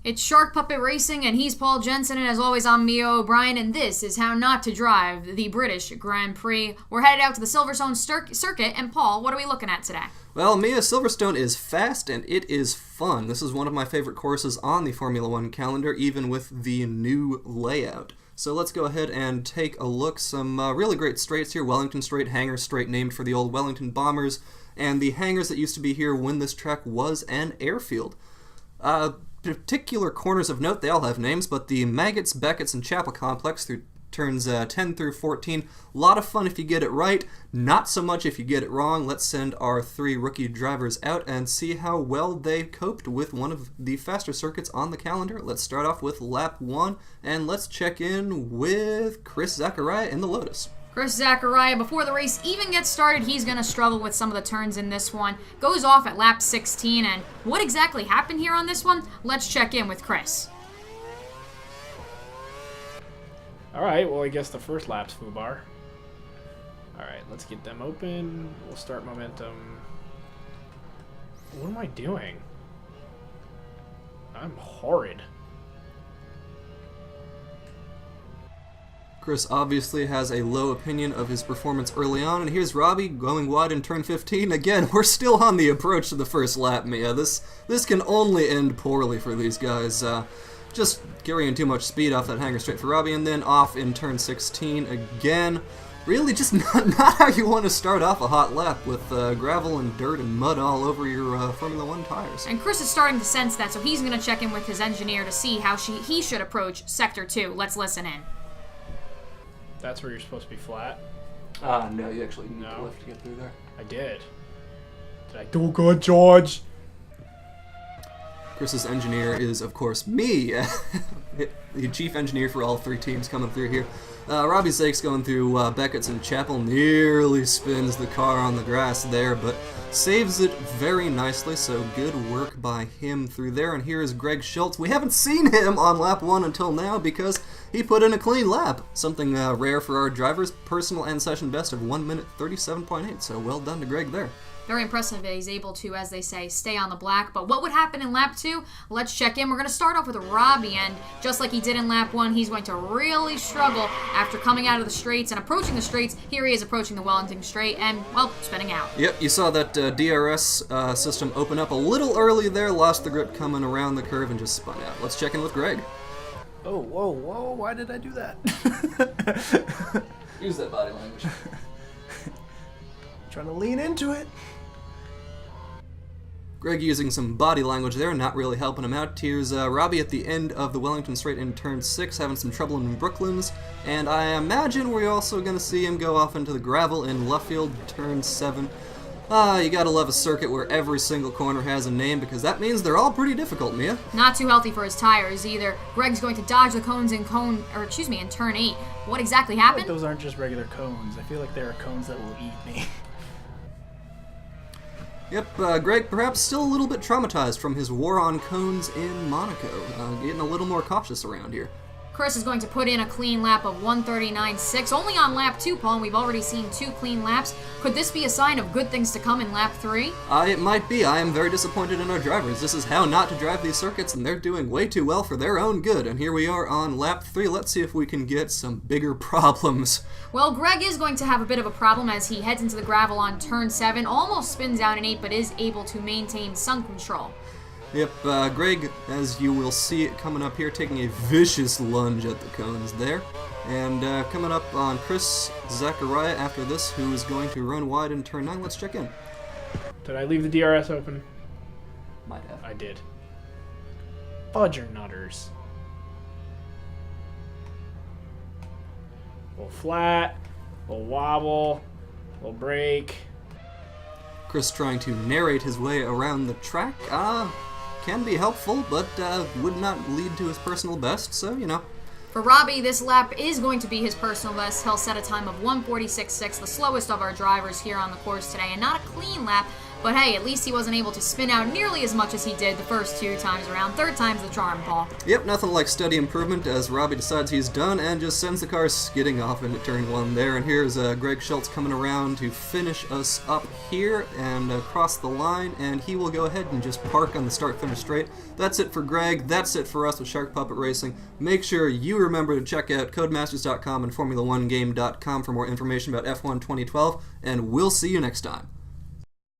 It's Shark Puppet Racing, and he's Paul Jensen, and as always, I'm Mia O'Brien, and this is How Not to Drive the British Grand Prix. We're headed out to the Silverstone circuit, and Paul, what are we looking at today? Well, Mia, Silverstone is fast and it is fun. This is one of my favorite courses on the Formula One calendar, even with the new layout. So let's go ahead and take a look. Some really great straights here. Wellington Straight, Hangar Straight, named for the old Wellington Bombers, and the hangars that used to be here when this track was an airfield. Particular corners of note, they all have names, but the Maggots, Beckett's, and Chapel Complex through turns 10 through 14. A lot of fun if you get it right, not so much if you get it wrong. Let's send our three rookie drivers out and see how well they coped with one of the faster circuits on the calendar. Let's start off with lap 1, and let's check in with Chris Zachariah in the Lotus. Chris Zachariah, before the race even gets started, he's going to struggle with some of the turns in this one. Goes off at lap 16, and what exactly happened here on this one? Let's check in with Chris. Alright, well I guess the first lap's foobar. Alright, let's get them open. We'll start momentum. What am I doing? I'm horrid. Chris obviously has a low opinion of his performance early on, and here's Robbie going wide in turn 15. Again, we're still on the approach to the first lap, Mia. This can only end poorly for these guys. Just carrying too much speed off that Hangar Straight for Robbie, and then off in turn 16 again. Really just not how you want to start off a hot lap with gravel and dirt and mud all over your Formula One tires. And Chris is starting to sense that, so he's going to check in with his engineer to see how he should approach Sector 2. Let's listen in. That's where you're supposed to be flat? No, you actually need to lift to get through there. I did. Did I do good, George? Chris's engineer is, of course, me, the chief engineer for all three teams coming through here. Robbie Zake's going through Beckett's and Chapel, nearly spins the car on the grass there, but saves it very nicely, so good work by him through there. And here is Greg Schultz. We haven't seen him on lap 1 until now because he put in a clean lap, something rare for our drivers, personal and session best of 1 minute 37.8, so well done to Greg there. Very impressive that he's able to, as they say, stay on the black. But what would happen in lap 2? Let's check in. We're going to start off with Robbie, and just like he did in lap 1, he's going to really struggle after coming out of the straights and approaching the straights. Here he is approaching the Wellington Straight and, well, spinning out. Yep, you saw that DRS system open up a little early there, lost the grip coming around the curve and just spun out. Let's check in with Greg. Oh, whoa, why did I do that? Use that body language. Trying to lean into it. Greg using some body language there, not really helping him out. Here's Robbie at the end of the Wellington Straight in turn 6, having some trouble in Brooklands. And I imagine we're also going to see him go off into the gravel in Luffield, turn 7. You gotta love a circuit where every single corner has a name, because that means they're all pretty difficult, Mia. Not too healthy for his tires either. Greg's going to dodge the cones in in turn 8. What exactly happened? Those aren't just regular cones. I feel like there are cones that will eat me. Yep, Greg perhaps still a little bit traumatized from his war on cones in Monaco. Getting a little more cautious around here. Chris is going to put in a clean lap of 139.6. Only on lap 2, Paul, and we've already seen 2 clean laps. Could this be a sign of good things to come in lap 3? It might be. I am very disappointed in our drivers. This is how not to drive these circuits, and they're doing way too well for their own good. And here we are on lap 3. Let's see if we can get some bigger problems. Well, Greg is going to have a bit of a problem as he heads into the gravel on turn 7. Almost spins out in 8, but is able to maintain sun control. Yep, Greg, as you will see it coming up here, taking a vicious lunge at the cones there. And coming up on Chris Zachariah after this, who is going to run wide in turn 9. Let's check in. Did I leave the DRS open? Might have. I did. Fudger nutters. A little flat, a little wobble, a little brake. Chris trying to narrate his way around the track. Can be helpful, but would not lead to his personal best, so, you know. For Robbie, this lap is going to be his personal best. He'll set a time of 1:46.6, the slowest of our drivers here on the course today, and not a clean lap, But hey, at least he wasn't able to spin out nearly as much as he did the first 2 times around. Third time's the charm, Paul. Yep, nothing like steady improvement as Robbie decides he's done and just sends the car skidding off into turn 1 there. And here's Greg Schultz coming around to finish us up here and cross the line, and he will go ahead and just park on the start-finish straight. That's it for Greg. That's it for us with Shark Puppet Racing. Make sure you remember to check out Codemasters.com and Formula1Game.com for more information about F1 2012, and we'll see you next time.